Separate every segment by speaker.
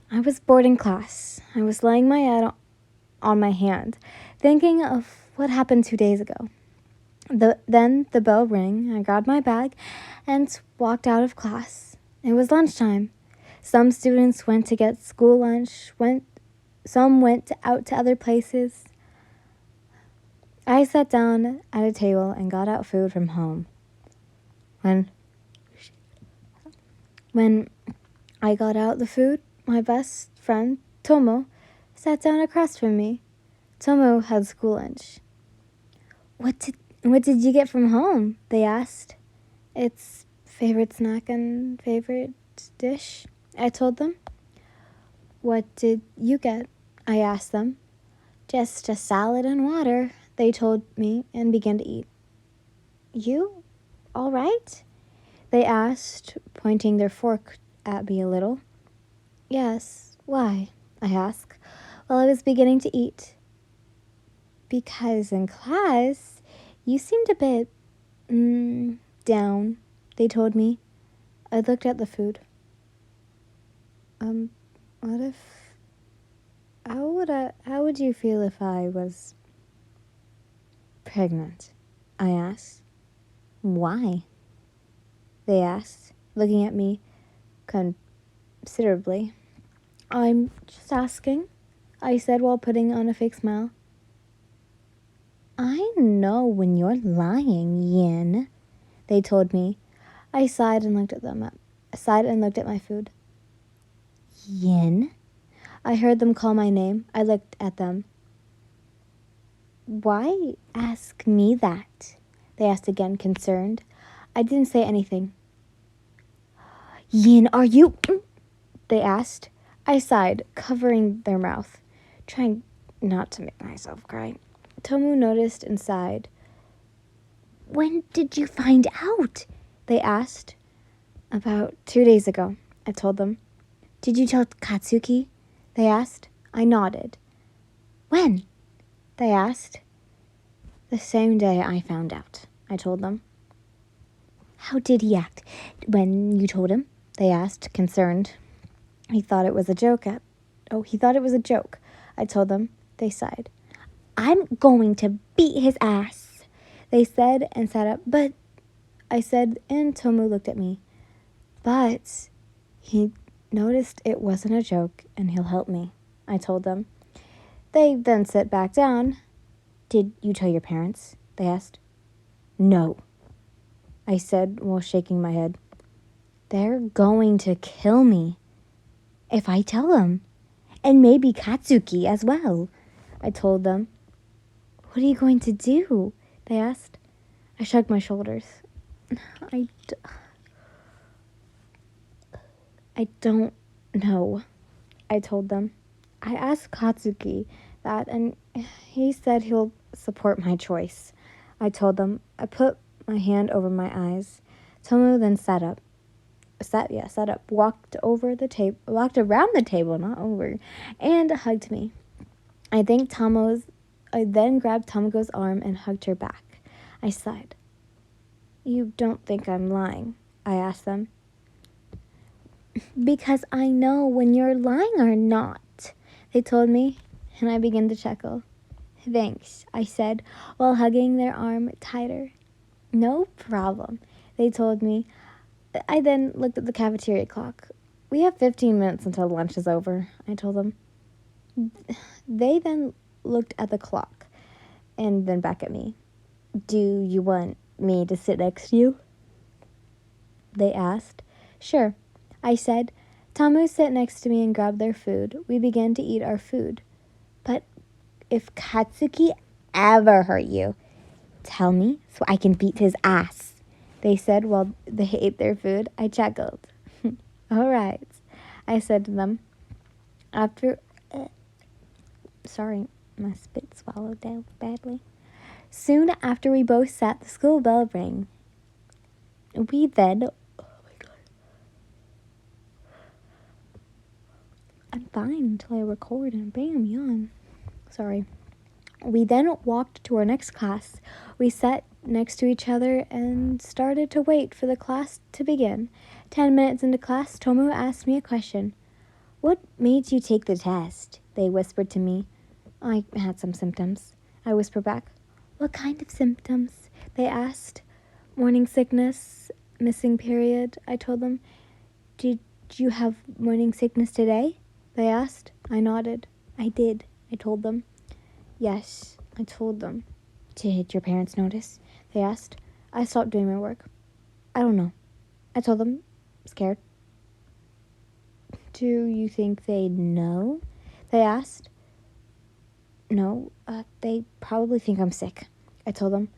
Speaker 1: I was bored in class. I was laying my head on my hand, thinking of what happened 2 days ago. Then the bell rang. I grabbed my bag and walked out of class. It was lunchtime. Some students went to get school lunch. Some went out to other places. I sat down at a table and got out food from home. When I got out the food, my best friend, Tomo, sat down across from me. Tomo had school lunch. What did you get from home? They asked. It's favorite snack and favorite dish, I told them. What did you get? I asked them. Just a salad and water, they told me and began to eat. You all right? They asked, pointing their fork at me a little. Yes, why? I asked, while I was beginning to eat. Because in class, you seemed a bit, down, they told me. I looked at the food. How would you feel if I was pregnant? I asked. Why? They asked, looking at me considerably. I'm just asking, I said while putting on a fake smile. I know when you're lying, Yin, they told me. I sighed and looked at my food. Yin? I heard them call my name. I looked at them. Why ask me that? They asked again, concerned. I didn't say anything. Yin, are you? They asked. I sighed, covering their mouth, trying not to make myself cry. Tomo noticed and sighed. When did you find out? They asked. About 2 days ago, I told them. Did you tell Katsuki? They asked. I nodded. When? They asked. The same day I found out, I told them. How did he act when you told him? They asked, concerned. He thought it was a joke. I told them. They sighed. I'm going to beat his ass, they said and sat up. But, I said, and Tomo looked at me. But he noticed it wasn't a joke and he'll help me, I told them. They then sat back down. Did you tell your parents? They asked. No, I said while shaking my head. They're going to kill me if I tell them. And maybe Katsuki as well, I told them. What are you going to do? They asked. I shrugged my shoulders. I don't know, I told them. I asked Katsuki that, and he said he'll support my choice, I told them. I put my hand over my eyes. Tomo then sat up, walked around the table, not over, and hugged me. I then grabbed Tomoko's arm and hugged her back. I sighed. You don't think I'm lying? I asked them. Because I know when you're lying or not, they told me, and I began to chuckle. Thanks, I said, while hugging their arm tighter. No problem, they told me. I then looked at the cafeteria clock. We have 15 minutes until lunch is over, I told them. They then looked at the clock and then back at me. Do you want me to sit next to you? They asked. Sure, I said. Tomo sat next to me and grabbed their food. We began to eat our food. But if Katsuki ever hurt you, tell me so I can beat his ass, they said while they ate their food. I chuckled. All right, I said to them. Sorry, my spit swallowed down badly. Soon after we both sat, the school bell rang. We then... I'm fine until I record and bam, yawn. Sorry. We then walked to our next class. We sat next to each other and started to wait for the class to begin. 10 minutes into class, Tomo asked me a question. What made you take the test? They whispered to me. I had some symptoms. I whispered back. What kind of symptoms? They asked. Morning sickness, missing period, I told them. Did you have morning sickness today? They asked. I nodded. I did, I told them. Yes, I told them. Did your parents notice? They asked. I stopped doing my work. I don't know. I told them, scared. Do you think they'd know? They asked. No, they probably think I'm sick, I told them.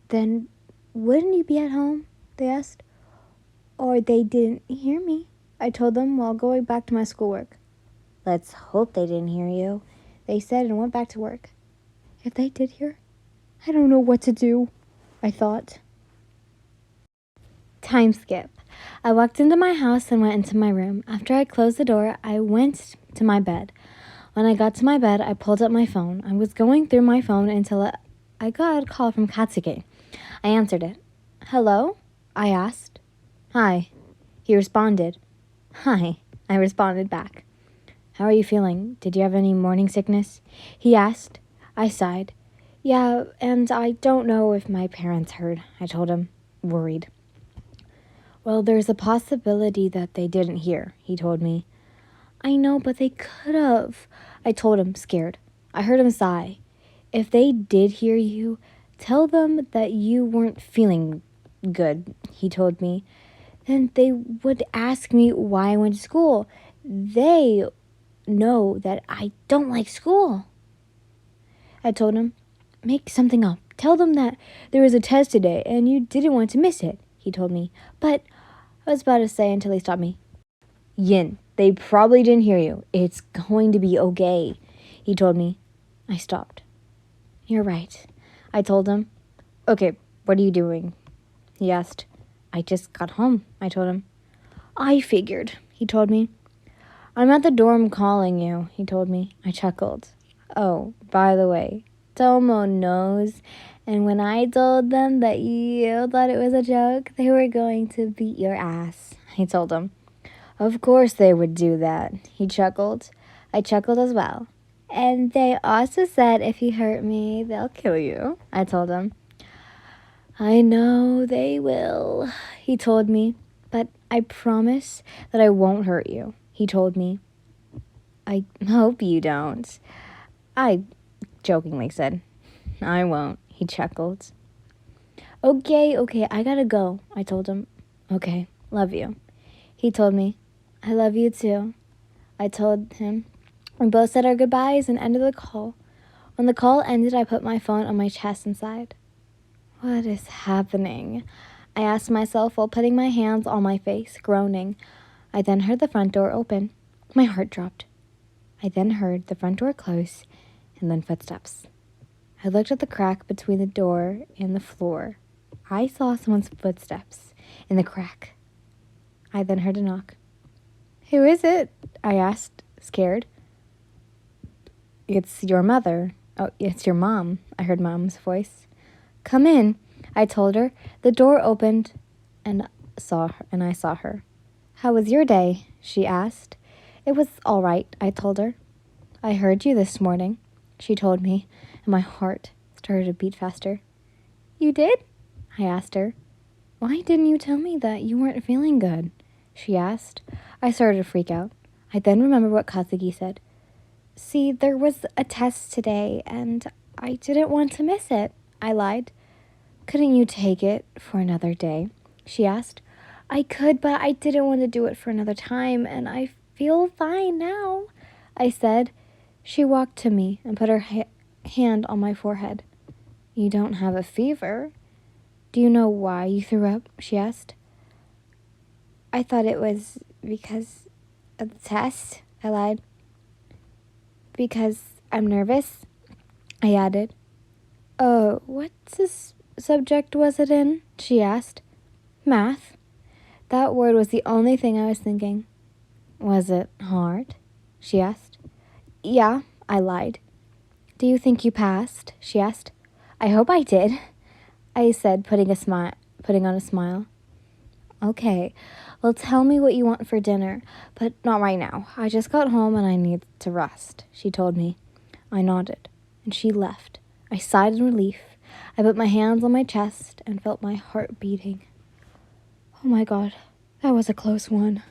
Speaker 1: Then wouldn't you be at home? They asked. Or they didn't hear me, I told them while going back to my schoolwork. Let's hope they didn't hear you, they said and went back to work. If they did hear, I don't know what to do, I thought. Time skip. I walked into my house and went into my room. After I closed the door, I went to my bed. When I got to my bed, I pulled up my phone. I was going through my phone until I got a call from Katsuki. I answered it. Hello? I asked. Hi. He responded. Hi. I responded back. How are you feeling? Did you have any morning sickness? He asked. I sighed. Yeah, and I don't know if my parents heard, I told him, worried. Well, there's a possibility that they didn't hear, he told me. I know, but they could have, I told him, scared. I heard him sigh. If they did hear you, tell them that you weren't feeling good, he told me. Then they would ask me why I went to school. They know that I don't like school. I told him, make something up. Tell them that there was a test today and you didn't want to miss it, he told me. But I was about to say until he stopped me. Yin, they probably didn't hear you. It's going to be okay, he told me. I stopped. You're right, I told him. Okay, what are you doing? He asked. I just got home, I told him. I figured, he told me. I'm at the dorm calling you, he told me. I chuckled. Oh, by the way, Tomo knows, and when I told them that you thought it was a joke, they were going to beat your ass, I told him. Of course they would do that, he chuckled. I chuckled as well. And they also said if you hurt me, they'll kill you, I told him. I know they will, he told me, but I promise that I won't hurt you, he told me. I hope you don't, I jokingly said. I won't, he chuckled. Okay, I gotta go, I told him. Okay, love you. He told me, I love you too. I told him. We both said our goodbyes and ended the call. When the call ended, I put my phone on my chest and sighed. What is happening? I asked myself while putting my hands on my face, groaning. I then heard the front door open. My heart dropped. I then heard the front door close and then footsteps. I looked at the crack between the door and the floor. I saw someone's footsteps in the crack. I then heard a knock. Who is it? I asked, scared. It's your mother. Oh, it's your mom, I heard Mom's voice. Come in, I told her. The door opened and I saw her. How was your day? She asked. It was all right, I told her. I heard you this morning, she told me, and my heart started to beat faster. You did? I asked her. Why didn't you tell me that you weren't feeling good? She asked. I started to freak out. I then remembered what Katsuki said. See, there was a test today, and I didn't want to miss it, I lied. Couldn't you take it for another day? She asked. I could, but I didn't want to do it for another time, and I feel fine now, I said. She walked to me and put her hand on my forehead. You don't have a fever. Do you know why you threw up? She asked. I thought it was because of the test, I lied. Because I'm nervous, I added. Oh, what subject was it in? She asked. Math. That word was the only thing I was thinking. Was it hard? She asked. Yeah, I lied. Do you think you passed? She asked. I hope I did, I said, putting on a smile. Okay, Well, tell me what you want for dinner, but not right now. I just got home and I need to rest, she told me. I nodded, and she left. I sighed in relief. I put my hands on my chest and felt my heart beating. Oh my God, that was a close one.